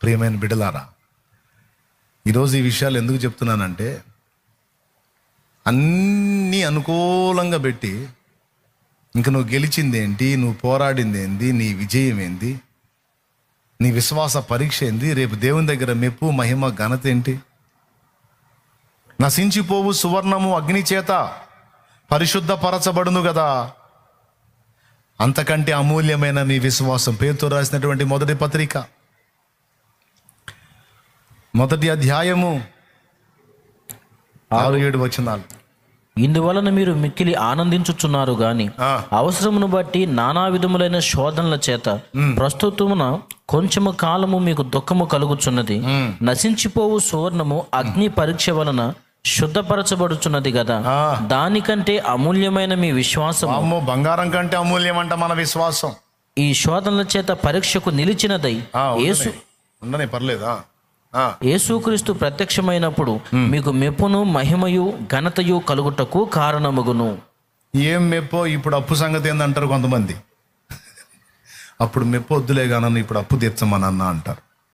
ప్రియమైన బిడ్డలారా, ఈరోజు ఈ విషయాలు ఎందుకు చెప్తున్నానంటే, అన్నీ అనుకూలంగా పెట్టి ఇంక నువ్వు గెలిచింది ఏంటి, నువ్వు పోరాడింది ఏంది, నీ విజయం ఏంది, నీ విశ్వాస పరీక్ష ఏంది, రేపు దేవుని దగ్గర మెప్పు మహిమ ఘనత ఏంటి? నశించిపోవు సువర్ణము అగ్ని చేత పరిశుద్ధపరచబడును కదా, అంతకంటే అమూల్యమైన మీ విశ్వాసం. పేతురు రాసినటువంటి మొదటి పత్రిక 1వ అధ్యాయము 6-7 వచనాలు. ఇందువలన మీరు మిక్కిలి ఆనందించుచున్నారు గాని అవసరమును బట్టి నానా విధములైన శోధనల చేత ప్రస్తుతమున కొంచెము కాలము మీకు దుఃఖము కలుగుచున్నది. నశించిపోవు సువర్ణము అగ్ని పరీక్ష వలన శుద్ధపరచబడుచున్నది కదా, దానికంటే అమూల్యమైన మీ విశ్వాసం. అమ్మో, బంగారం కంటే అమూల్యమంట మన విశ్వాసం. ఈ శోధనల చేత పరీక్షకు నిలిచినదై పర్లేదా యేసుక్రీస్తు ప్రత్యక్షమైనప్పుడు మీకు మెప్పును మహిమయు ఘనతయు కలుగుటకు కారణమగును. ఏం మెప్పో ఇప్పుడు అప్పు సంగతి ఏందంటారు కొంతమంది. అప్పుడు మెప్పు వద్దులే కానీ ఇప్పుడు అప్పు తీర్చమనన్నా అంటారు.